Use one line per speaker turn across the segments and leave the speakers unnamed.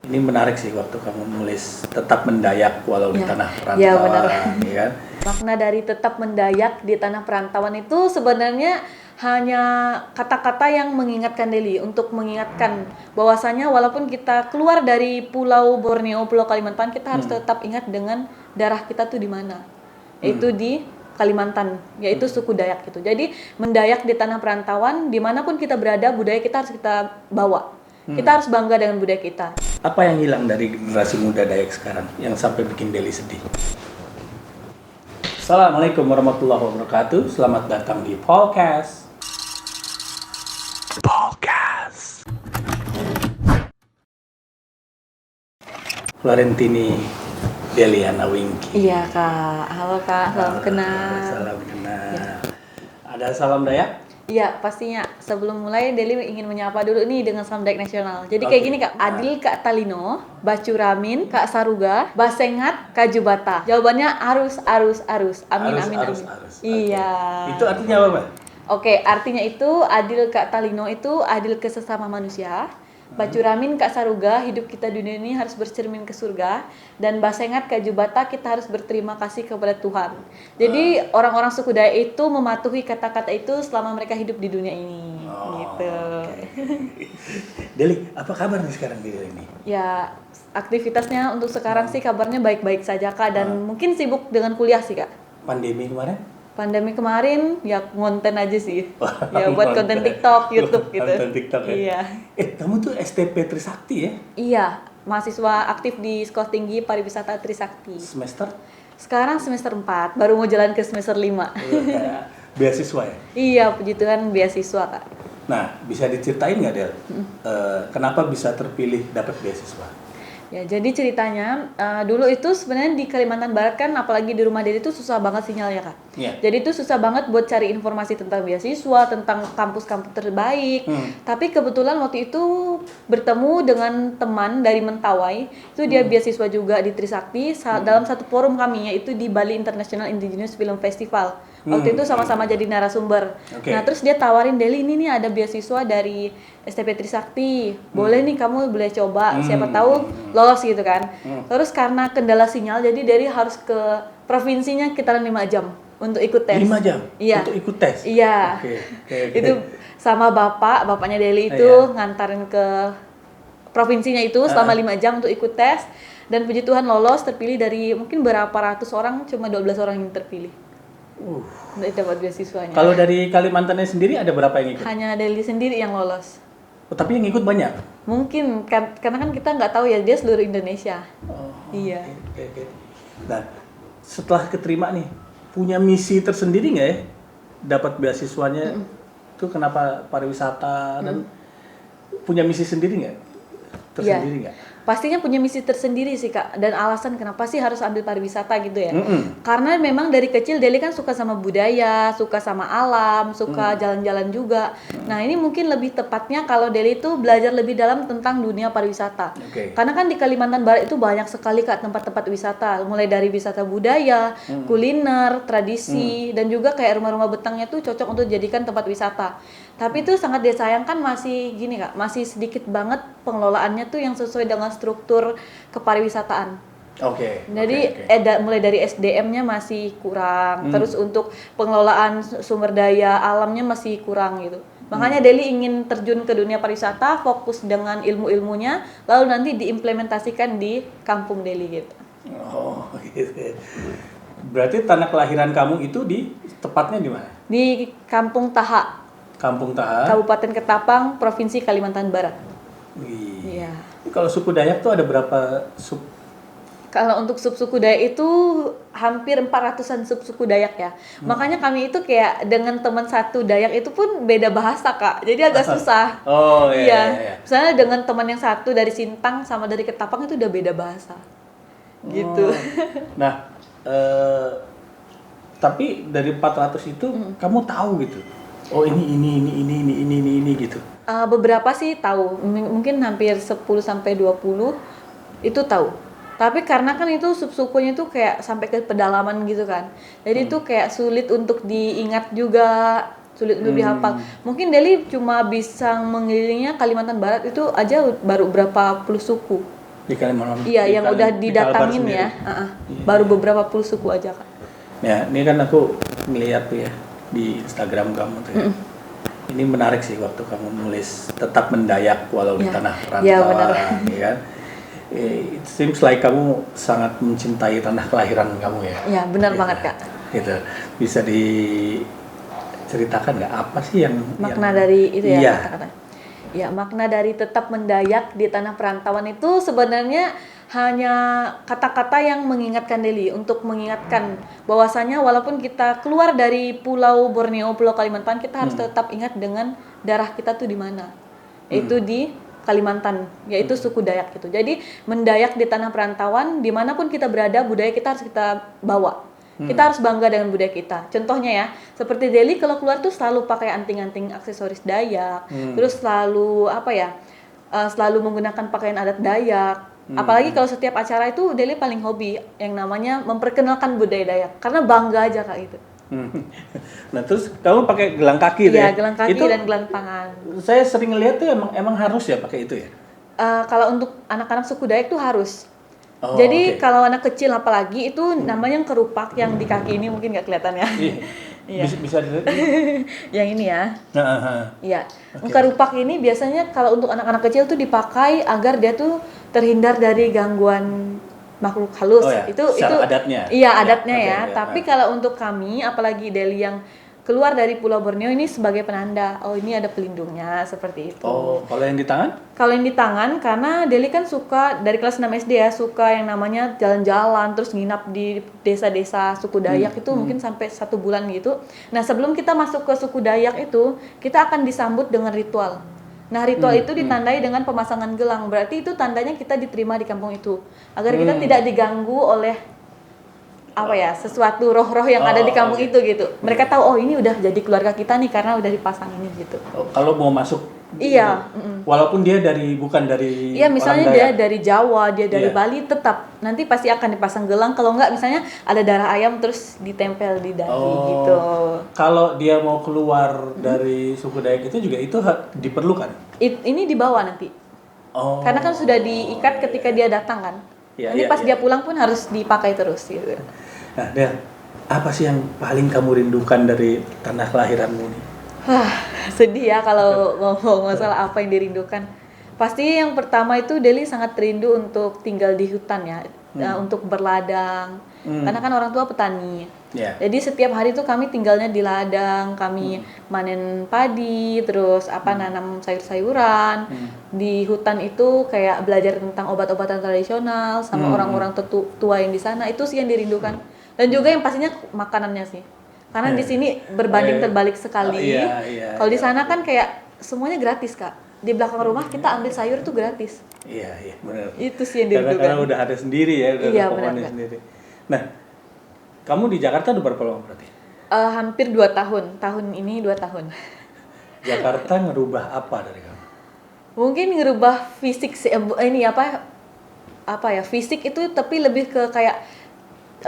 Ini menarik sih waktu kamu nulis tetap mendayak walau di tanah
Ya, benar.
perantauan, ya kan?
Makna dari tetap mendayak di tanah perantauan itu sebenarnya hanya kata-kata yang mengingatkan Deli, untuk mengingatkan bahwasanya walaupun kita keluar dari Pulau Borneo, Pulau Kalimantan, kita harus tetap ingat dengan darah kita tuh di mana. Yaitu di Kalimantan, yaitu suku Dayak gitu. Jadi mendayak di tanah perantauan, dimanapun kita berada, budaya kita harus kita bawa. Kita harus bangga dengan budaya kita.
Apa yang hilang dari generasi muda Dayak sekarang yang sampai bikin Deli sedih? Assalamualaikum warahmatullahi wabarakatuh. Selamat datang di Podcast. Florentini Deliana Wingky.
Iya Kak, halo Kak, salam kenal.
Salam kenal. Ada salam Dayak?
Iya, pastinya. Sebelum mulai, Deli ingin menyapa dulu nih dengan salam Dayak nasional. Jadi kayak
Oke.
gini Kak, Adil Kak Talino, Bacuramin Kak Saruga, Basengat Kak Jubata. Jawabannya arus. Amin, amin, amin.
Arus.
Iya.
Oke. Itu artinya apa, Mbak?
Oke, artinya itu Adil Kak Talino itu adil ke sesama manusia. Bacuramin Kak Saruga, hidup kita di dunia ini harus bercermin ke surga. Dan Basengat Kak Jubata, kita harus berterima kasih kepada Tuhan. Jadi orang-orang suku Dayak itu mematuhi kata-kata itu selama mereka hidup di dunia ini. Gitu.
Deli, apa kabar nih sekarang di Deli ini?
Ya, aktivitasnya untuk sekarang sih kabarnya baik-baik saja Kak. Dan mungkin sibuk dengan kuliah sih Kak.
Pandemi kemarin?
Pandemi kemarin ya konten aja sih. Ya buat konten TikTok, YouTube gitu.
Konten TikTok ya?
Iya.
Kamu tuh STP Trisakti ya?
Iya, mahasiswa aktif di Sekolah Tinggi Pariwisata Trisakti.
Semester?
Sekarang semester 4, baru mau jalan ke semester 5.
Beasiswa ya?
Iya, puji Tuhan beasiswa Kak.
Nah, bisa diceritain nggak Del? Kenapa bisa terpilih dapat beasiswa?
Ya, jadi ceritanya dulu itu sebenarnya di Kalimantan Barat kan, apalagi di rumah Deli itu susah banget sinyalnya Kak.
Iya.
Jadi itu susah banget buat cari informasi tentang beasiswa, tentang kampus-kampus terbaik. Tapi kebetulan waktu itu bertemu dengan teman dari Mentawai, itu dia beasiswa juga di Trisakti dalam satu forum kami, yaitu di Bali International Indigenous Film Festival. Waktu itu sama-sama jadi narasumber.
Oke.
Nah, terus dia tawarin, Deli, ini nih ada beasiswa dari STP Trisakti. Boleh nih kamu boleh coba, siapa tahu lolos gitu kan. Terus karena kendala sinyal, jadi Deli harus ke provinsinya sekitaran 5 jam untuk ikut tes.
5 jam?
Iya.
Untuk ikut tes?
Iya.
Oke.
Itu sama bapaknya Deli itu ngantarin ke provinsinya itu selama 5 jam untuk ikut tes. Dan puji Tuhan lolos, terpilih dari mungkin berapa ratus orang, cuma 12 orang yang terpilih. Untuk dapat beasiswanya.
Kalau dari Kalimantannya sendiri ada berapa yang ikut?
Hanya Deli sendiri yang lolos.
Oh, tapi yang ikut banyak?
Mungkin karena kan kita nggak tahu ya, dia seluruh Indonesia. Iya.
Oke. Nah, setelah keterima nih, punya misi tersendiri nggak ya? Dapat beasiswanya itu kenapa pariwisata dan punya misi sendiri nggak? Tersendiri nggak?
Pastinya punya misi tersendiri sih Kak, dan alasan kenapa sih harus ambil pariwisata gitu ya. Karena memang dari kecil Deli kan suka sama budaya, suka sama alam, suka jalan-jalan juga. Nah, ini mungkin lebih tepatnya kalau Deli itu belajar lebih dalam tentang dunia pariwisata. Karena kan di Kalimantan Barat itu banyak sekali Kak tempat-tempat wisata, mulai dari wisata budaya, kuliner, tradisi, dan juga kayak rumah-rumah betangnya tuh cocok untuk dijadikan tempat wisata. Tapi itu sangat disayangkan masih gini Kak, masih sedikit banget pengelolaannya tuh yang sesuai dengan struktur kepariwisataan. Jadi mulai dari SDM-nya masih kurang, terus untuk pengelolaan sumber daya alamnya masih kurang gitu. Makanya Deli ingin terjun ke dunia pariwisata, fokus dengan ilmu-ilmunya, lalu nanti diimplementasikan di kampung Deli gitu.
Oh, gitu. Berarti tanah kelahiran kamu itu tepatnya di mana?
Di Kampung Taha,
Kampung Taha.
Kabupaten Ketapang, Provinsi Kalimantan Barat.
Wih.
Iya.
Kalau suku Dayak tuh ada berapa sub?
Kalau untuk sub-suku Dayak itu hampir 400-an sub-suku Dayak ya. Makanya kami itu kayak dengan teman satu Dayak itu pun beda bahasa Kak. Jadi agak susah.
Oh iya.
Misalnya dengan teman yang satu dari Sintang sama dari Ketapang itu udah beda bahasa. Gitu.
Nah, tapi dari 400 itu kamu tahu gitu. Oh ini gitu.
Beberapa sih tahu. Mungkin hampir 10 sampai 20 itu tahu. Tapi karena kan itu sub-sukunya itu kayak sampai ke pedalaman gitu kan. Jadi itu kayak sulit untuk diingat juga, sulit untuk dihafal. Mungkin Deli cuma bisa mengelilinginya Kalimantan Barat itu aja baru berapa puluh suku.
Di Kalimantan.
Iya,
di
yang
Kali-
udah
di Kalbar
didatangin
sendiri.
ya. Baru beberapa puluh suku aja Kak.
Ya, ini kan aku ngeliat tuh ya di Instagram kamu tuh ya. Ini menarik sih waktu kamu nulis tetap mendayak walau di
Ya.
tanah
Ya, benar.
perantauan, ya kan? It seems like kamu sangat mencintai tanah kelahiran kamu ya.
Ya, benar
Gitu.
banget Kak.
Gitu. Bisa diceritakan nggak apa sih yang
Makna
yang-
dari itu ya
Iya.
kata-kata. Ya, makna dari tetap mendayak di tanah perantauan itu sebenarnya hanya kata-kata yang mengingatkan Deli untuk mengingatkan bahwasanya walaupun kita keluar dari Pulau Borneo, Pulau Kalimantan, kita harus tetap ingat dengan darah kita tuh di mana. Itu di Kalimantan, yaitu suku Dayak gitu. Jadi mendayak di tanah perantauan, dimanapun kita berada, budaya kita harus kita bawa. Kita harus bangga dengan budaya kita. Contohnya ya, seperti Deli kalau keluar tuh selalu pakai anting-anting aksesoris Dayak, terus selalu apa ya, selalu menggunakan pakaian adat Dayak. Apalagi kalau setiap acara itu Deli paling hobi yang namanya memperkenalkan budaya Dayak, karena bangga aja Kak itu.
Nah, terus kamu pakai gelang kaki tuh
Iya,
ya?
gelang kaki
Itu
dan gelang tangan.
saya sering lihat tuh emang harus ya pakai itu ya.
Kalau untuk anak-anak suku Dayak tuh harus.
Oh,
Jadi
oke.
kalau anak kecil apalagi itu namanya yang kerupak yang di kaki ini mungkin nggak kelihatan ya. Iya.
Bisa dilihat.
Yang ini ya.
Nah,
Iya. Kerupak ini biasanya kalau untuk anak-anak kecil tuh dipakai agar dia tuh terhindar dari gangguan makhluk halus.
Oh ya,
itu
secara adatnya.
Iya,
Ya,
adatnya
oke,
ya.
ya.
Tapi kalau untuk kami apalagi Deli yang keluar dari Pulau Borneo ini sebagai penanda, oh ini ada pelindungnya seperti itu.
Oh, kalau yang di tangan?
Kalau yang di tangan, karena Deli kan suka dari kelas 6 SD ya, suka yang namanya jalan-jalan, terus nginap di desa-desa suku Dayak itu mungkin sampai 1 bulan gitu. Nah sebelum kita masuk ke suku Dayak itu, kita akan disambut dengan ritual. Nah ritual itu ditandai dengan pemasangan gelang, berarti itu tandanya kita diterima di kampung itu. Agar kita tidak diganggu oleh apa ya, sesuatu roh-roh yang ada di kampung itu gitu. Mereka tahu, oh ini udah jadi keluarga kita nih karena udah dipasang ini gitu.
Oh, kalau mau masuk
Iya,
walaupun dia bukan dari
Iya, misalnya
orang
dia
Dayak.
dari Jawa, dia dari
Iya.
Bali, tetap nanti pasti akan dipasang gelang. Kalau enggak, misalnya ada darah ayam terus ditempel di dahi gitu.
Kalau dia mau keluar dari suku Dayak itu juga itu diperlukan.
Ini dibawa nanti,
Oh.
karena kan sudah diikat ketika dia datang kan.
Iya,
Nanti
iya,
pas
iya.
dia pulang pun harus dipakai terus gitu.
Nah, Del, apa sih yang paling kamu rindukan dari tanah kelahiranmu ini?
Sedih ya kalau ngomong masalah apa yang dirindukan. Pasti yang pertama itu Deli sangat rindu untuk tinggal di hutan ya, untuk berladang. Karena kan orang tua petani.
Ya.
Jadi setiap hari tuh kami tinggalnya di ladang, kami manen padi, terus nanam sayur-sayuran. Di hutan itu kayak belajar tentang obat-obatan tradisional sama orang-orang tua yang di sana. Itu sih yang dirindukan. Dan juga yang pastinya makanannya sih. Karena di sini berbanding terbalik sekali.
Iya,
Kalau di sana kan kayak semuanya gratis, Kak. Di belakang rumah kita ambil sayur tuh gratis.
Iya, benar.
Itu sih yang dirindukan.
Karena udah ada sendiri ya, udah
Iya,
ada pohonnya
benar.
sendiri. Nah, kamu di Jakarta udah berapa lama berarti?
Hampir 2 tahun. Tahun ini 2 tahun.
Jakarta ngerubah apa dari kamu?
Mungkin ngerubah fisik sih, ini apa ya, fisik itu tapi lebih ke kayak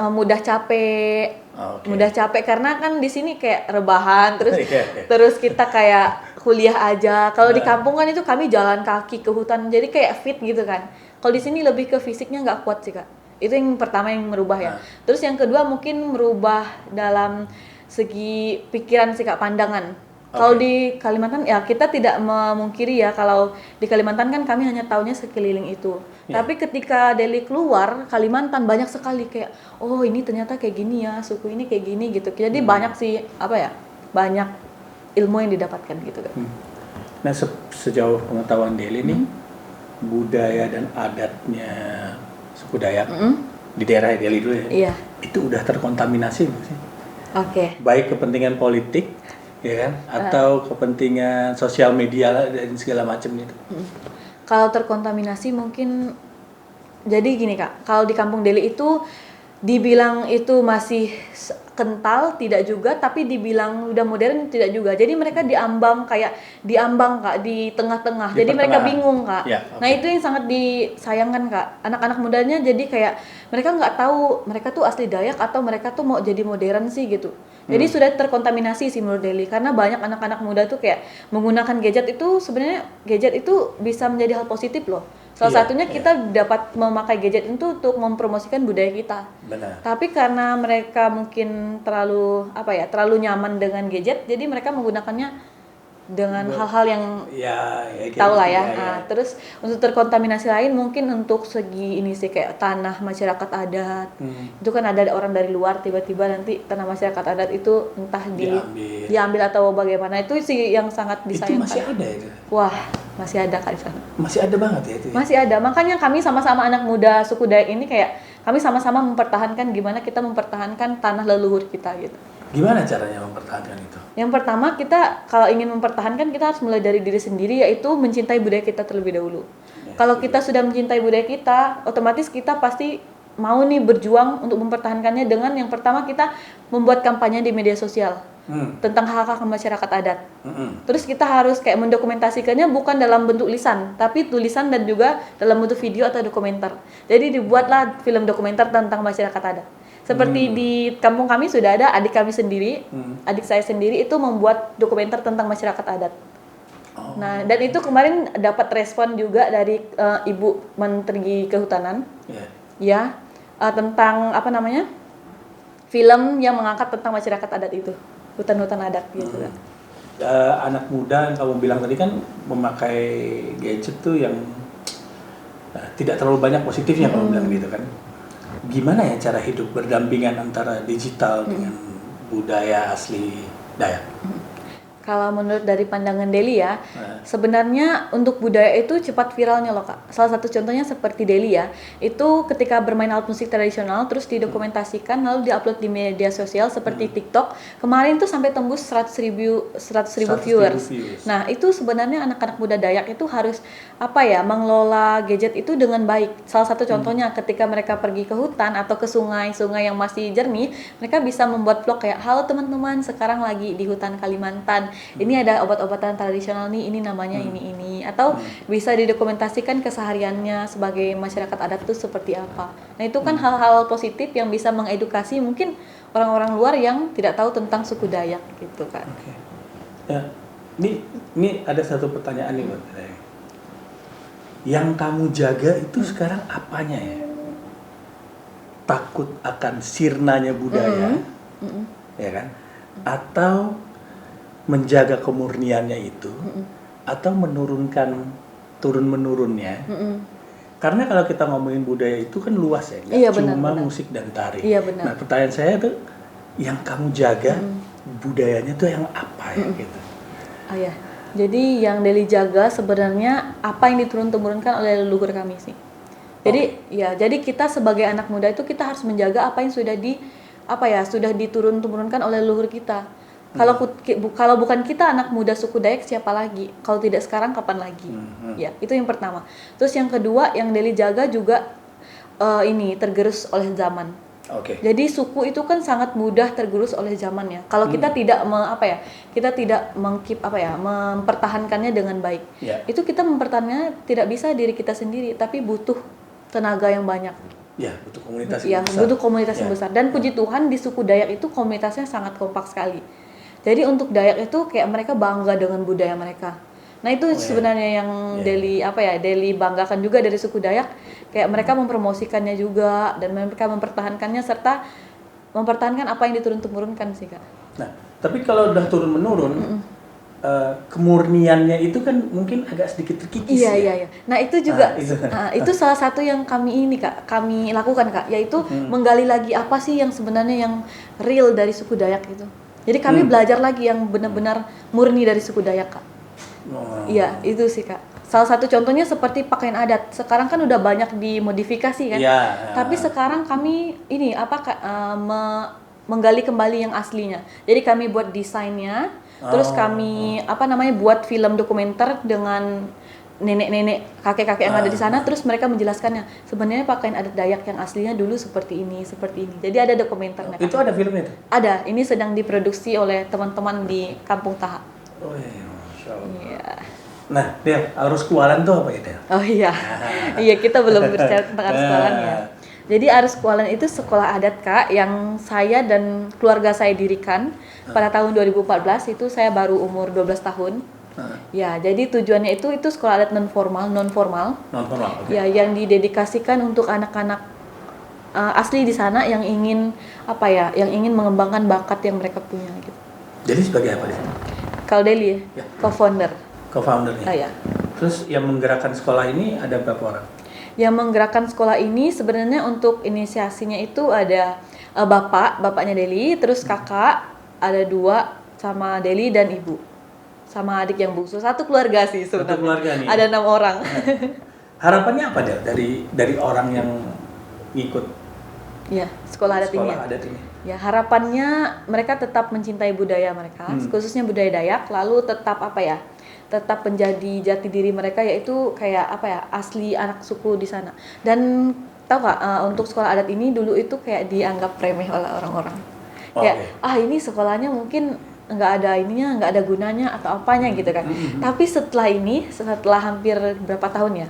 mudah capek.
Oke.
Mudah capek karena kan di sini kayak rebahan terus
Iya.
terus kita kayak kuliah aja. Kalau di kampung kan itu kami jalan kaki ke hutan jadi kayak fit gitu kan. Kalau di sini lebih ke fisiknya nggak kuat sih, Kak. Itu yang pertama yang merubah ya. Terus yang kedua mungkin merubah dalam segi pikiran sih, Kak, pandangan. Kalau di Kalimantan ya kita tidak memungkiri ya kalau di Kalimantan kan kami hanya taunya sekeliling itu. Tapi ketika Deli keluar Kalimantan banyak sekali kayak oh ini ternyata kayak gini ya, suku ini kayak gini gitu. Jadi banyak sih banyak ilmu yang didapatkan gitu kan.
Nah, sejauh pengetahuan Deli nih, budaya dan adatnya suku Dayak di daerah Deli dulu ya,
Iya.
itu udah terkontaminasi nggak sih?
Oke.
Baik kepentingan politik, ya kan, atau kepentingan sosial media dan segala macam itu.
Kalau terkontaminasi mungkin jadi gini, Kak. Kalau di Kampung Deli itu dibilang itu masih kental tidak juga, tapi dibilang udah modern tidak juga. Jadi mereka diambang Kak, di tengah-tengah.
Di
Jadi mereka
pertengahan.
bingung, Kak.
Ya,
Nah, itu yang sangat disayangkan, Kak. Anak-anak mudanya jadi kayak mereka nggak tahu mereka tuh asli Dayak atau mereka tuh mau jadi modern sih gitu. Jadi sudah terkontaminasi sih menurut Deli karena banyak anak-anak muda tuh kayak menggunakan gadget itu sebenarnya gadget itu bisa menjadi hal positif loh. Salah
Iya,
satunya
iya.
kita dapat memakai gadget itu untuk mempromosikan budaya kita.
Benar.
Tapi karena mereka mungkin terlalu nyaman dengan gadget, jadi mereka menggunakannya dengan hal-hal yang
Ya, kayak
tahu lah
gitu,
ya. Nah, terus untuk terkontaminasi lain mungkin untuk segi ini sih kayak tanah masyarakat adat. Itu kan ada orang dari luar tiba-tiba nanti tanah masyarakat adat itu entah diambil atau bagaimana. Itu sih yang sangat
Itu
disayangkan.
masih ada itu.
Wah, masih ada Kak di sana.
Masih ada banget ya itu. Ya?
Masih ada. Makanya kami sama-sama anak muda suku Dayak ini kayak kami sama-sama mempertahankan gimana kita mempertahankan tanah leluhur kita gitu.
Gimana caranya mempertahankan itu?
Yang pertama kita kalau ingin mempertahankan kita harus mulai dari diri sendiri yaitu mencintai budaya kita terlebih dahulu. Kalau kita sudah mencintai budaya kita, otomatis kita pasti mau nih berjuang untuk mempertahankannya dengan yang pertama kita membuat kampanye di media sosial tentang hak-hak masyarakat adat. Terus kita harus kayak mendokumentasikannya bukan dalam bentuk lisan, tapi tulisan dan juga dalam bentuk video atau dokumenter. Jadi dibuatlah film dokumenter tentang masyarakat adat. Seperti di kampung kami sudah ada adik kami sendiri, adik saya sendiri itu membuat dokumenter tentang masyarakat adat. Nah, dan itu kemarin dapat respon juga dari Ibu Menteri Kehutanan, ya, tentang film yang mengangkat tentang masyarakat adat itu, hutan-hutan adat gitu.
Anak muda yang kamu bilang tadi kan memakai gadget tuh yang tidak terlalu banyak positifnya kalau bilang gitu kan. Gimana ya cara hidup berdampingan antara digital dengan budaya asli Dayak?
Kalau menurut dari pandangan Deli ya, sebenarnya untuk budaya itu cepat viralnya loh Kak. Salah satu contohnya seperti Deli ya, itu ketika bermain alat musik tradisional terus didokumentasikan lalu diupload di media sosial seperti TikTok. Kemarin tuh sampai tembus 100.000 viewers. Nah, itu sebenarnya anak-anak muda Dayak itu harus mengelola gadget itu dengan baik. Salah satu contohnya ketika mereka pergi ke hutan atau ke sungai-sungai yang masih jernih, mereka bisa membuat vlog kayak, "Halo teman-teman, sekarang lagi di hutan Kalimantan. Ini ada obat-obatan tradisional nih, ini namanya ini." Atau bisa didokumentasikan kesehariannya sebagai masyarakat adat itu seperti apa. Nah, itu kan hal-hal positif yang bisa mengedukasi mungkin orang-orang luar yang tidak tahu tentang suku Dayak gitu kan.
Oke. Ya, ini ada satu pertanyaan nih buat saya. Yang kamu jaga itu sekarang apanya ya? Takut akan sirnanya budaya, ya kan? Atau menjaga kemurniannya itu, atau turun-menurunnya. Karena kalau kita ngomongin budaya itu kan luas ya, nggak cuma musik dan tari.
Iya, benar.
Nah, pertanyaan saya tuh, yang kamu jaga budayanya tuh yang apa ya gitu?
Oh ya, jadi yang Deli jaga sebenarnya apa yang diturun-temurunkan oleh leluhur kami sih. Jadi kita sebagai anak muda itu kita harus menjaga apa yang sudah sudah diturun-temurunkan oleh leluhur kita. Kalau bukan kita anak muda suku Dayak siapa lagi? Kalau tidak sekarang kapan lagi? Ya, itu yang pertama. Terus yang kedua yang Deli jaga juga tergerus oleh zaman. Jadi suku itu kan sangat mudah tergerus oleh zamannya. Kalau kita tidak mempertahankannya dengan baik. Itu kita mempertahankannya tidak bisa diri kita sendiri, tapi butuh tenaga yang banyak.
Ya, butuh komunitas yang besar.
Butuh komunitas yang besar. Dan puji Tuhan di suku Dayak itu komunitasnya sangat kompak sekali. Jadi untuk Dayak itu kayak mereka bangga dengan budaya mereka. Nah, itu sebenarnya yang Deli banggakan juga dari suku Dayak, kayak mereka mempromosikannya juga dan mereka mempertahankannya serta mempertahankan apa yang diturun-temurunkan sih, Kak.
Nah, tapi kalau udah turun-menurun, kemurniannya itu kan mungkin agak sedikit terkikis.
Iya. Nah, itu juga itu salah satu yang kami lakukan, Kak, yaitu menggali lagi apa sih yang sebenarnya yang real dari suku Dayak itu. Jadi kami belajar lagi yang benar-benar murni dari suku Dayak, Kak. Iya, itu sih, Kak. Salah satu contohnya seperti pakaian adat. Sekarang kan udah banyak dimodifikasi kan. Tapi sekarang kami menggali kembali yang aslinya. Jadi kami buat desainnya, terus kami buat film dokumenter dengan nenek-nenek, kakek-kakek yang ada di sana, terus mereka menjelaskannya. Sebenarnya pakaian adat Dayak yang aslinya dulu seperti ini. Jadi ada dokumenternya.
Itu ada filmnya itu?
Ada. Ini sedang diproduksi oleh teman-teman di Kampung Taha.
Oh iya, Masya Allah.
Iya.
Nah, Del, Arus Kualan itu apa ya, Del?
Oh iya. Iya, kita belum berbicara tentang Arus Kualan ya. Jadi Arus Kualan itu sekolah adat, Kak, yang saya dan keluarga saya dirikan pada tahun 2014. Itu saya baru umur 12 tahun. Ya, jadi tujuannya itu sekolah adat non formal.
Non formal. Okay.
Ya, yang didedikasikan untuk anak-anak asli di sana yang ingin yang ingin mengembangkan bakat yang mereka punya gitu.
Jadi sebagai apa di sana?
Kalau Deli ya, co-founder.
Co-foundernya.
Ya.
Terus yang menggerakkan sekolah ini ada berapa orang?
Yang menggerakkan sekolah ini sebenarnya untuk inisiasinya itu ada bapaknya Deli, terus kakak ada 2 sama Deli dan ibu, sama adik yang bungsu. Satu keluarga sih sebenarnya.
Satu keluarga nih.
Ada 6 orang.
Harapannya apa dari orang yang ngikut?
Ya, sekolah adat ini. Ya, harapannya mereka tetap mencintai budaya mereka, khususnya budaya Dayak, lalu tetap tetap menjadi jati diri mereka, yaitu kayak asli anak suku di sana. Dan tahu nggak, untuk sekolah adat ini dulu itu kayak dianggap remeh oleh orang-orang. Ini sekolahnya mungkin nggak ada ininya, nggak ada gunanya atau apanya gitu kan. Tapi setelah hampir berapa tahun ya,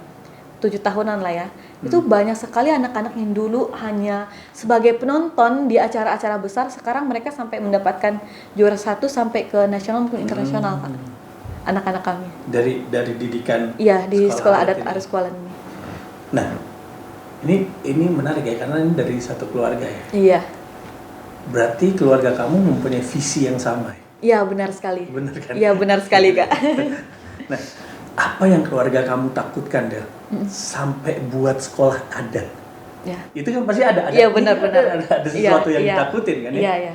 7 tahunan lah ya, itu banyak sekali anak-anak yang dulu hanya sebagai penonton di acara-acara besar, sekarang mereka sampai mendapatkan juara 1 sampai ke nasional maupun internasional, Pak. Anak-anak kami.
Dari didikan.
Iya, di sekolah adat Arus Kualan ini.
Nah, ini menarik ya, karena ini dari satu keluarga ya.
Iya.
Berarti keluarga kamu mempunyai visi yang sama ya?
Iya, benar sekali.
Benar kan?
Iya, benar sekali, Kak.
Nah, apa yang keluarga kamu takutkan, Del? Sampai buat sekolah adat.
Ya.
Itu kan pasti ada.
Iya, benar.
Ada sesuatu yang ditakutin kan ya?
Iya.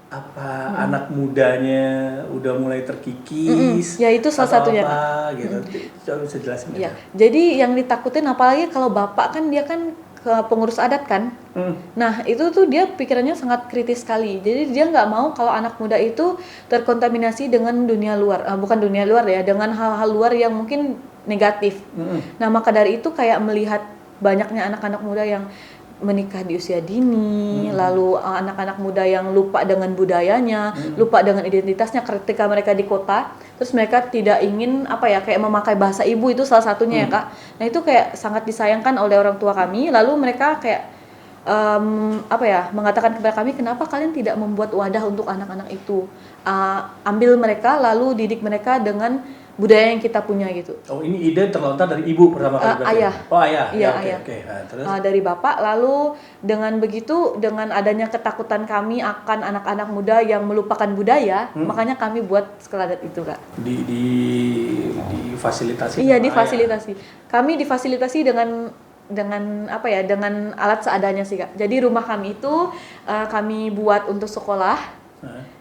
Apa anak mudanya udah mulai terkikis?
Ya, itu salah satunya, Pak.
Gitu. Coba bisa jelasin.
Iya. Jadi yang ditakutin apalagi kalau bapak kan dia kan pengurus adat kan. Nah, itu tuh dia pikirannya sangat kritis sekali. Jadi dia nggak mau kalau anak muda itu terkontaminasi dengan dunia luar. Bukan dunia luar ya, dengan hal-hal luar yang mungkin negatif. Nah, maka dari itu kayak melihat banyaknya anak-anak muda yang menikah di usia dini, lalu anak-anak muda yang lupa dengan budayanya, lupa dengan identitasnya ketika mereka di kota, terus mereka tidak ingin kayak memakai bahasa ibu, itu salah satunya ya Kak. Nah, itu kayak sangat disayangkan oleh orang tua kami, lalu mereka kayak mengatakan kepada kami, kenapa kalian tidak membuat wadah untuk anak-anak itu, ambil mereka lalu didik mereka dengan budaya yang kita punya gitu.
Oh, ini ide terlontar dari ibu pertama kali?
Ayah.
Oh, ayah.
Iya,
ya,
ayah.
Nah, terus?
Dari bapak, lalu dengan begitu, dengan adanya ketakutan kami akan anak-anak muda yang melupakan budaya, makanya kami buat sekolah adat itu, Kak.
Difasilitasi?
Iya, difasilitasi. Kami difasilitasi dengan alat seadanya sih, Kak. Jadi rumah kami itu kami buat untuk sekolah.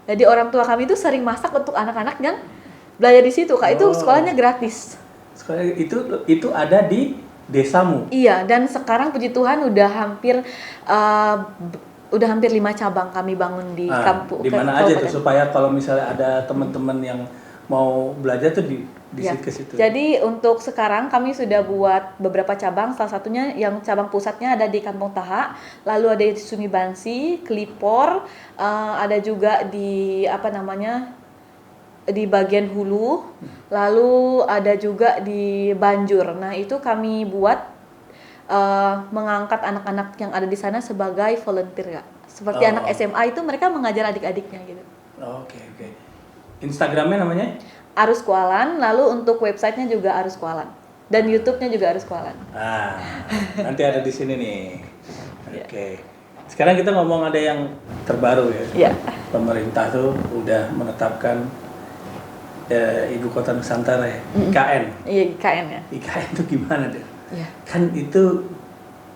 Jadi orang tua kami itu sering masak untuk anak-anak kan belajar di situ, Kak. Itu sekolahnya gratis.
Sekolah itu ada di desamu?
Iya, dan sekarang puji Tuhan udah hampir 5 cabang kami bangun di kampung.
Di mana aja tuh, supaya kalau misalnya ada teman-teman yang mau belajar tuh di ke situ.
Jadi untuk sekarang kami sudah buat beberapa cabang, salah satunya yang cabang pusatnya ada di Kampung Taha, lalu ada di Sungai Bansi, Kelipor, ada juga di di bagian hulu, lalu ada juga di Banjur. Nah, itu kami buat mengangkat anak-anak yang ada di sana sebagai volunteer, Kak. Seperti anak SMA itu mereka mengajar adik-adiknya gitu.
Oke. Instagramnya namanya?
Arus Kualan, lalu untuk websitenya juga Arus Kualan. Dan YouTube-nya juga Arus Kualan.
Nanti ada di sini nih. Oke. Sekarang kita ngomong ada yang terbaru ya.
Iya.
Pemerintah tuh udah menetapkan Ibu Kota Nusantara ya, IKN.
Iya, IKN ya.
IKN itu gimana deh?
Iya.
Kan itu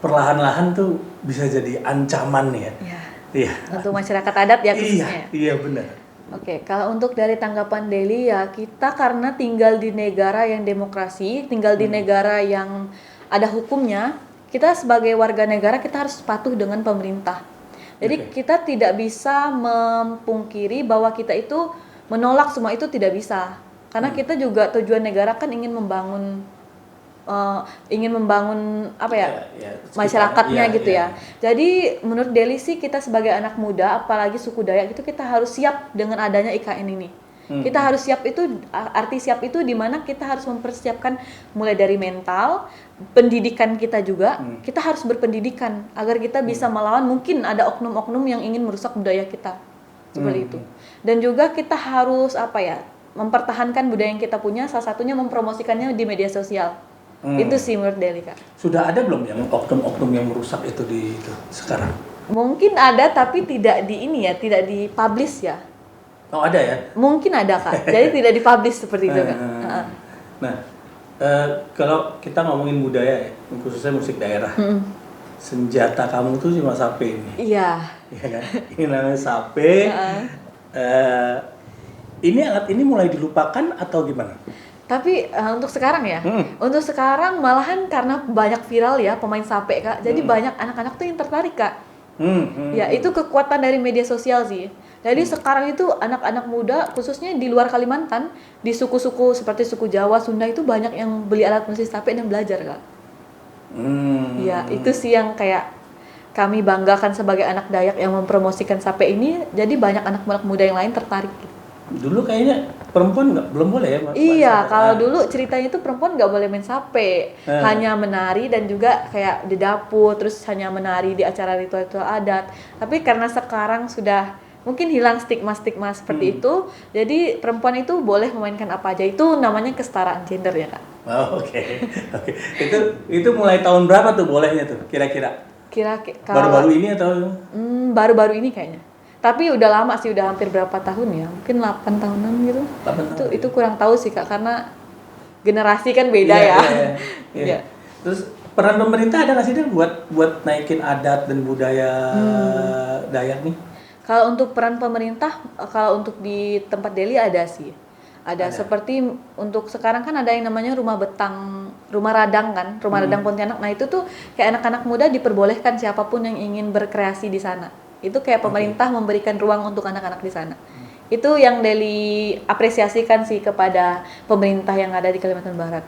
perlahan-lahan tuh bisa jadi ancaman ya. Iya.
Untuk masyarakat adat ya khususnya.
Iya benar.
Oke, kalau untuk dari tanggapan Deli ya, kita karena tinggal di negara yang demokrasi, tinggal di negara yang ada hukumnya, kita sebagai warga negara kita harus patuh dengan pemerintah. Jadi kita tidak bisa memungkiri bahwa kita itu menolak semua itu, tidak bisa. Karena kita juga tujuan negara kan ingin membangun masyarakatnya gitu ya. Jadi menurut Deli sih, kita sebagai anak muda, apalagi suku Dayak itu, kita harus siap dengan adanya IKN ini. Kita harus siap, itu arti siap itu dimana kita harus mempersiapkan mulai dari mental, pendidikan kita juga. Kita harus berpendidikan agar kita bisa melawan mungkin ada oknum-oknum yang ingin merusak budaya kita, seperti itu. Dan juga kita harus mempertahankan budaya yang kita punya, salah satunya mempromosikannya di media sosial. Itu sih menurut Deli, Kak.
Sudah ada belum yang oknum-oknum yang merusak itu di itu sekarang?
Mungkin ada tapi tidak di ini ya, tidak dipublish ya.
Oh ada ya?
Mungkin ada, Kak. Jadi tidak dipublish seperti itu, Kak.
Nah, kalau kita ngomongin budaya ya, khususnya musik daerah, senjata kamu tuh cuma sape ini.
Iya.
Iya kan? Ini namanya sape. Ini alat ini mulai dilupakan atau gimana?
Tapi untuk sekarang ya, untuk sekarang malahan karena banyak viral ya pemain sape, Kak. Jadi banyak anak-anak tuh yang tertarik, Kak. Ya, itu kekuatan dari media sosial sih. Jadi sekarang itu anak-anak muda, khususnya di luar Kalimantan, di suku-suku seperti suku Jawa, Sunda itu banyak yang beli alat musik sape dan belajar, Kak. Ya, itu sih yang kayak kami banggakan sebagai anak Dayak yang mempromosikan sape ini. Jadi banyak anak-anak muda yang lain tertarik.
Dulu kayaknya perempuan belum boleh ya?
Iya, kalau dulu ceritanya itu perempuan nggak boleh main sape, hanya menari dan juga kayak di dapur, terus hanya menari di acara ritual-ritual adat. Tapi karena sekarang sudah mungkin hilang stigma-stigma seperti itu, jadi perempuan itu boleh memainkan apa aja. Itu namanya kesetaraan gender ya, Kak.
Oh, oke. Itu mulai tahun berapa tuh bolehnya tuh kira-kira? Baru-baru ini atau?
Baru-baru ini kayaknya. Tapi udah lama sih, udah hampir berapa tahun ya? Mungkin 8 tahunan gitu.
8 tahun.
Itu kurang tahu sih, Kak, karena generasi kan beda ya.
Iya. Terus peran pemerintah ada nggak sih buat naikin adat dan budaya Dayak nih?
Kalau untuk peran pemerintah, kalau untuk di tempat Deli ada sih. Ada seperti untuk sekarang kan ada yang namanya rumah radang kan, rumah radang Pontianak. Nah itu tuh kayak anak-anak muda diperbolehkan siapapun yang ingin berkreasi di sana. Itu kayak pemerintah memberikan ruang untuk anak-anak di sana. Itu yang Deli apresiasikan sih kepada pemerintah yang ada di Kalimantan Barat.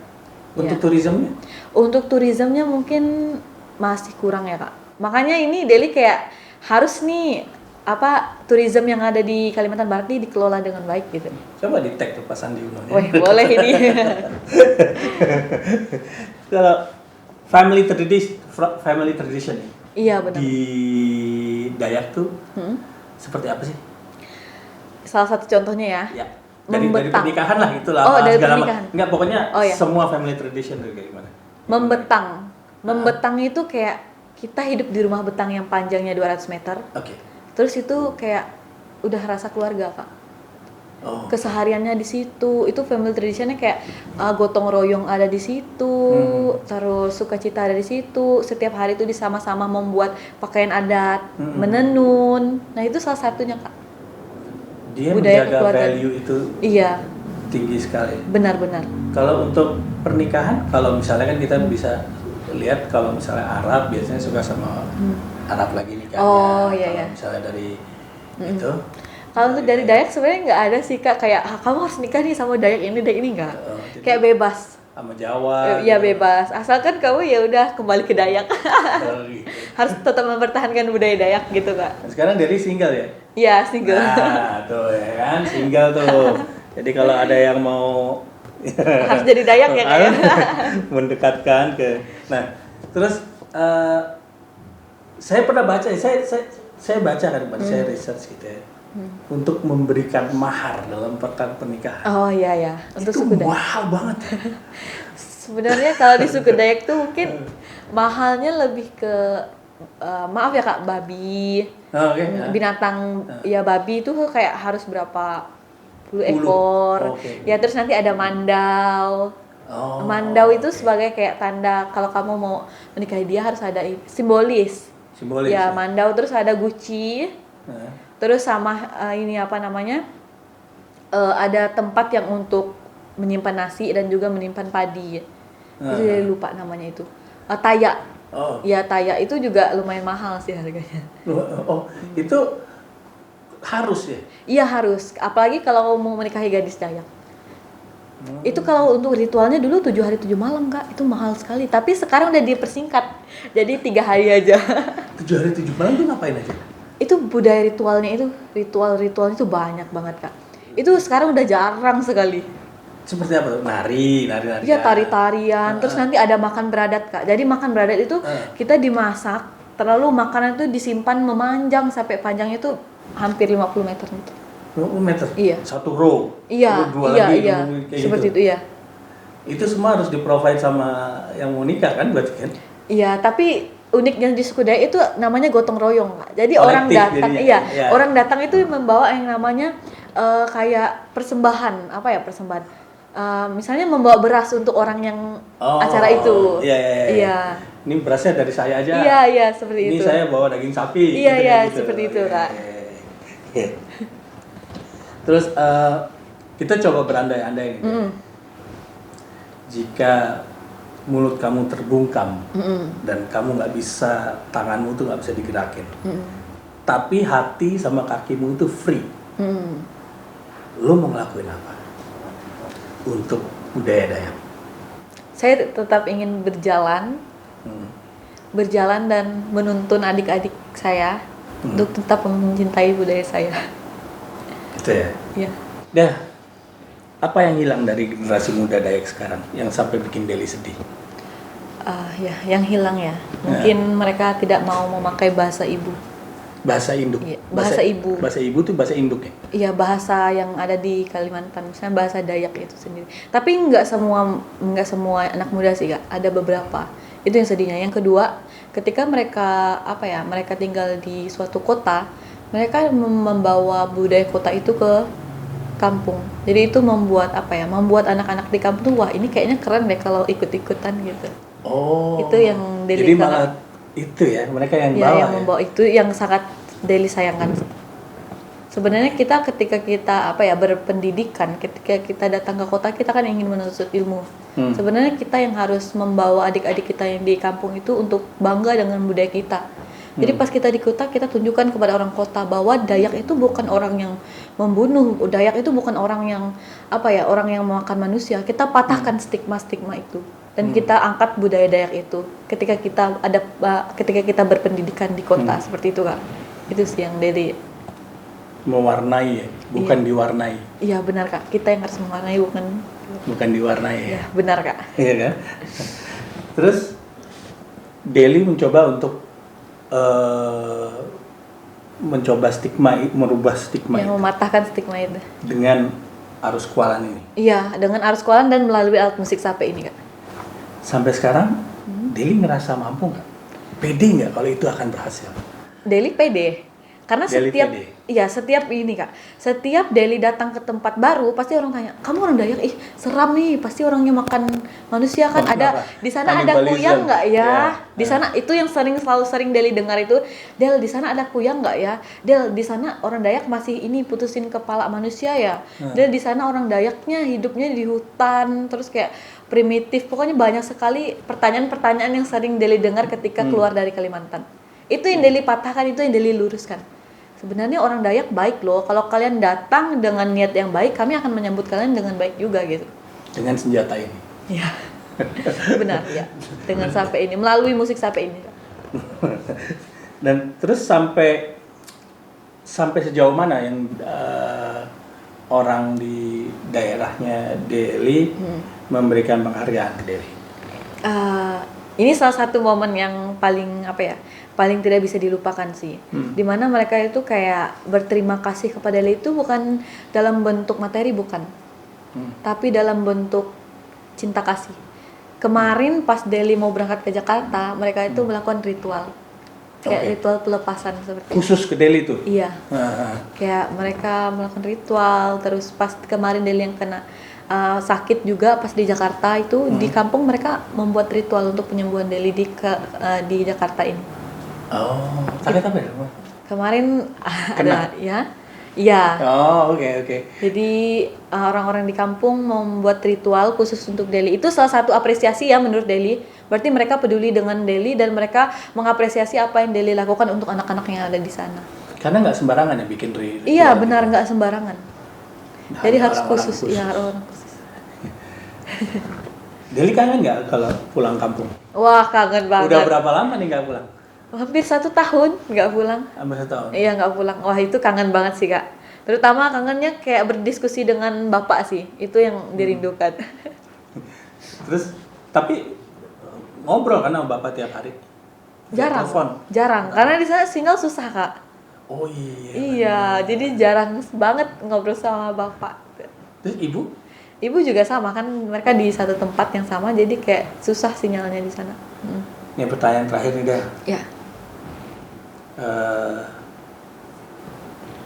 Untuk turismenya?
Untuk turismenya mungkin masih kurang ya, Kak. Makanya ini Deli kayak harus nih turisme yang ada di Kalimantan Barat ini dikelola dengan baik gitu.
Coba di tag tuh Pak Sandi Uno.
Wih, boleh ini.
Kalau family tradition nih.
Iya benar.
Di Dayak tuh seperti apa sih?
Salah satu contohnya ya.
Ya. Dari pernikahan lah itulah.
Oh, dari pernikahan.
Enggak, pokoknya
ya.
semua family tradition tuh kayak gimana?
Membetang itu kayak kita hidup di rumah betang yang panjangnya 200 meter.
Oke.
Terus itu kayak udah rasa keluarga, Kak.
Oh.
Kesehariannya di situ, itu family traditionnya kayak gotong royong ada di situ, terus sukacita ada di situ. Setiap hari itu sama-sama membuat pakaian adat, menenun. Nah itu salah satunya, Kak.
Dia
budaya
menjaga value itu
iya
tinggi sekali.
Benar-benar.
Kalau untuk pernikahan, kalau misalnya kan kita bisa lihat kalau misalnya Arab biasanya suka sama Arab lagi nikahnya.
Oh iya
kalau
ya.
Misalnya dari itu.
Kalau untuk dari Dayak sebenarnya nggak ada sih, Kak, kayak kamu harus nikah nih sama Dayak ini nggak. Kayak bebas.
Sama Jawa.
Iya bebas. Asalkan kamu ya udah kembali ke Dayak. Harus tetap mempertahankan budaya Dayak gitu, Kak.
Sekarang dari single ya?
Iya, single.
Nah, tuh ya kan, single tuh. Jadi kalau ada yang mau
harus jadi Dayak ya, Kak.
Mendekatkan ke. Nah, terus saya pernah baca, saya baca kan, saya research gitu ya. Untuk memberikan mahar dalam pernikahan.
Oh iya ya, untuk
itu
suku Dayak.
mahal banget.
Sebenarnya kalau di suku Dayak tuh mungkin mahalnya lebih ke maaf ya, Kak, babi. Binatang ya babi itu kayak harus berapa puluh ekor. Ya terus nanti ada mandau. Mandau itu sebagai kayak tanda kalau kamu mau menikahi dia harus ada simbolis. Ya, mandau, terus ada guci. Terus sama ini ada tempat yang untuk menyimpan nasi dan juga menyimpan padi. Itu saya lupa namanya itu. Tayak. Ya, tayak itu juga lumayan mahal sih harganya.
Itu harus ya?
Iya harus, apalagi kalau mau menikahi gadis Dayak. Itu kalau untuk ritualnya dulu 7 hari 7 malam, Kak, itu mahal sekali. Tapi sekarang udah dipersingkat, jadi 3 hari aja.
7 hari 7 malam tuh ngapain aja?
Itu budaya ritualnya itu, ritual-ritualnya itu banyak banget, Kak. Itu sekarang udah jarang sekali.
Seperti apa tuh? Nari.
Iya, tari-tarian. Terus nanti ada makan beradat, Kak. Jadi makan beradat itu kita dimasak, terlalu makanan itu disimpan memanjang sampai panjangnya itu hampir 50 meter gitu.
20 meter?
Iya.
Satu row?
Iya,
Dua
iya,
lagi,
iya.
kayak
Seperti
gitu?
itu, iya.
Itu semua harus di-provide sama yang mau nikah kan berarti kan?
Iya, tapi uniknya di suku Dayak itu namanya gotong royong, Kak. Jadi
Kolektif
orang datang,
jadinya,
iya,
iya.
orang datang itu membawa yang namanya kayak persembahan, apa ya persembahan? Misalnya membawa beras untuk orang yang acara itu.
Iya, iya, iya.
Iya.
Ini berasnya dari saya aja.
Iya, iya, seperti
Ini
itu.
saya bawa daging sapi.
Iya,
gitu,
iya,
kayak gitu.
seperti itu,
Iya,
Kak.
iya, iya. Terus kita coba berandai-andai nih.
Mm-mm.
Jika mulut kamu terbungkam
Mm-mm.
dan kamu nggak bisa, tanganmu tuh nggak bisa digerakin,
Mm-mm.
tapi hati sama kakimu itu free,
Mm-mm.
lo mau ngelakuin apa untuk budaya Dayak?
Saya tetap ingin berjalan dan menuntun adik-adik saya untuk tetap mencintai budaya saya.
Gitu ya.
Iya.
Dah, apa yang hilang dari generasi muda Dayak sekarang yang sampai bikin Deli sedih?
Ya, yang hilang ya. Mungkin mereka tidak mau memakai bahasa ibu.
Bahasa induk.
Iya, bahasa ibu.
Bahasa ibu tuh bahasa induk ya.
Iya, bahasa yang ada di Kalimantan, misalnya bahasa Dayak itu sendiri. Tapi nggak semua anak muda sih, Kak. Ada beberapa. Itu yang sedihnya. Yang kedua, ketika mereka mereka tinggal di suatu kota, mereka membawa budaya kota itu ke kampung. Jadi itu membuat anak-anak di kampung tuh, wah ini kayaknya keren deh kalau ikut-ikutan gitu.
Oh.
Itu yang Deli
jadi malah itu ya, mereka yang
ya,
bawa
yang membawa itu yang sangat Deli sayangkan. Sebenarnya ketika kita berpendidikan, ketika kita datang ke kota, kita kan ingin menuntut ilmu. Sebenarnya kita yang harus membawa adik-adik kita yang di kampung itu untuk bangga dengan budaya kita. Jadi pas kita di kota, kita tunjukkan kepada orang kota bahwa Dayak itu bukan orang yang membunuh, Dayak itu bukan orang yang orang yang memakan manusia. Kita patahkan stigma-stigma itu dan kita angkat budaya Dayak itu ketika kita berpendidikan di kota seperti itu, Kak. Itu sih yang Deli
mewarnai ya, bukan diwarnai.
Iya benar, Kak. Kita yang harus mewarnai,
bukan diwarnai ya.
Iya benar, Kak.
Iya kan? Terus Deli mencoba untuk merubah stigma
Yang
itu
mematahkan stigma itu.
dengan arus kualan ini.
Iya, dengan arus kualan dan melalui alat musik sape ini, Kak.
Sampai sekarang Deli ngerasa mampu nggak? Pede nggak kalau itu akan berhasil?
Deli pede. Karena
Deli
setiap
pede.
setiap Deli datang ke tempat baru pasti orang tanya, "Kamu orang Dayak?" Ih, seram nih, pasti orangnya makan manusia kan.
Oh,
ada
kenapa?
di sana ada
Cannibalism.
kuyang nggak ya?
Ya.
Di sana itu yang selalu sering Deli dengar itu, "Del, di sana ada kuyang nggak ya? Del, di sana orang Dayak masih ini putusin kepala manusia ya? Del, di sana orang Dayaknya hidupnya di hutan, terus kayak primitif." Pokoknya banyak sekali pertanyaan-pertanyaan yang sering Deli dengar ketika keluar dari Kalimantan. Itu yang Deli patahkan, itu yang Deli luruskan. Sebenarnya orang Dayak baik loh. Kalau kalian datang dengan niat yang baik, kami akan menyambut kalian dengan baik juga gitu.
Dengan senjata ini.
Iya. Benar ya. Dengan sape ini, melalui musik sape ini.
Dan terus sampai sejauh mana yang orang di daerahnya Deli memberikan penghargaan ke Deli?
Ini salah satu momen yang paling tidak bisa dilupakan sih. Dimana mereka itu kayak berterima kasih kepada Deli itu bukan dalam bentuk materi, bukan, tapi dalam bentuk cinta kasih. Kemarin pas Deli mau berangkat ke Jakarta, mereka itu melakukan ritual, kayak ritual pelepasan seperti
khusus ke Deli tuh?
Iya. Kayak mereka melakukan ritual. Terus pas kemarin Deli yang kena sakit juga pas di Jakarta itu, di kampung mereka membuat ritual untuk penyembuhan Deli di Jakarta ini.
Oh, sakit apa ya?
Kemarin
Kena?
ada ya. Iya.
Oh, oke.
Jadi orang-orang di kampung membuat ritual khusus untuk Deli. Itu salah satu apresiasi ya menurut Deli. Berarti mereka peduli dengan Deli dan mereka mengapresiasi apa yang Deli lakukan untuk anak-anak yang ada di sana.
Karena nggak sembarangan ya bikin ritual.
Iya, benar, nggak sembarangan.
Nah,
Jadi harus
orang-orang
khusus. Iya, orang khusus.
Deli kangen nggak kalau pulang kampung?
Wah, kangen banget.
Udah berapa lama nih nggak pulang?
Hampir 1 tahun nggak pulang.
Hampir 1 tahun.
Iya, nggak pulang. Wah, itu kangen banget sih, Kak. Terutama kangennya kayak berdiskusi dengan bapak sih. Itu yang dirindukan.
Terus, tapi ngobrol kan sama bapak tiap hari?
Jarang.
Telepon?
Jarang. Karena di sana sinyal susah, Kak.
Oh iya.
Iya, jadi jarang banget ngobrol sama bapak.
Terus ibu?
Ibu juga sama kan, mereka di satu tempat yang sama, jadi kayak susah sinyalnya di sana.
Ini pertanyaan terakhir nih, Del.
Ya.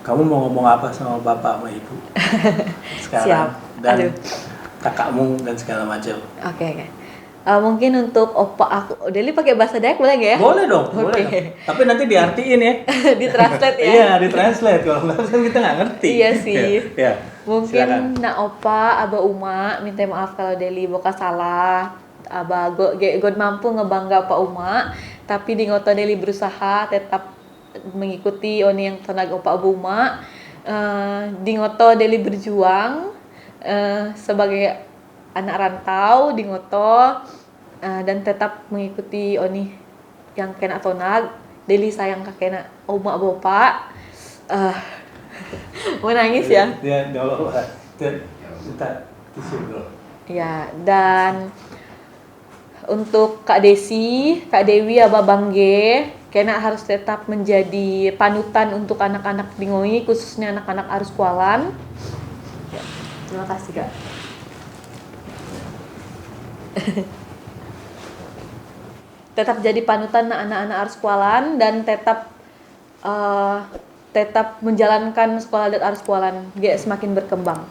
Kamu mau ngomong apa sama bapak sama ibu sekarang?
Siap.
Dan
Aduh.
kakakmu dan segala macam.
Oke. Mungkin untuk opa aku, Deli pakai bahasa Dayak boleh nggak ya?
Boleh dong, boleh
Oke.
dong. Tapi nanti diartiin ya.
Ditranslate ya?
Iya, ditranslate. Kalau nggak kan kita nggak ngerti.
Iya sih.
Ya,
Mungkin
silakan.
nak opa, aba uma, minta maaf kalau Deli boka salah. Aba god mampu ngebangga opa uma, tapi di ngoto Deli berusaha tetap mengikuti oni yang tenaga opa abu uma. Di ngoto Deli berjuang sebagai anak rantau di ngoto dan tetap mengikuti oni yang kena tonag. Deli sayang kakena oma bapak. Mau nangis ya?
Dia jawab dia minta tisu dulu.
Ya, dan untuk Kak Desi, Kak Dewi, Aba Bangge, kena harus tetap menjadi panutan untuk anak-anak di Ngoi, khususnya anak-anak Arus Kualan. Ya, terima kasih Kak. Tetap jadi panutan anak-anak Arus Kualan dan tetap menjalankan sekolah adat Arus Kualan semakin berkembang.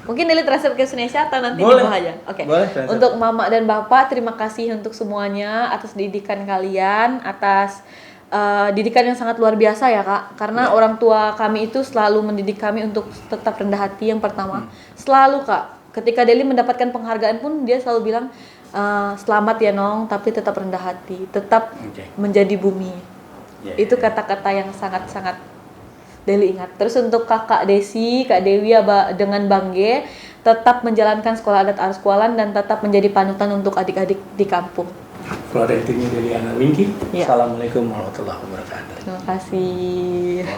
Mungkin Deli translate ke Indonesia atau nanti
Boleh.
di bawah aja. Oke.
Boleh, translate.
Untuk Mama dan Bapak, terima kasih untuk semuanya atas didikan kalian, atas didikan yang sangat luar biasa ya Kak. Karena orang tua kami itu selalu mendidik kami untuk tetap rendah hati yang pertama. Selalu Kak. Ketika Deli mendapatkan penghargaan pun dia selalu bilang selamat ya Nong, tapi tetap rendah hati, tetap menjadi bumi. Itu kata-kata yang sangat-sangat Deli ingat. Terus untuk kakak Desi, Kak Dewi dengan Bangge tetap menjalankan sekolah adat Arus Kualan dan tetap menjadi panutan untuk adik-adik di kampung.
Florentini Deliana Winky.
Ya.
Assalamualaikum warahmatullahi wabarakatuh.
Terima kasih.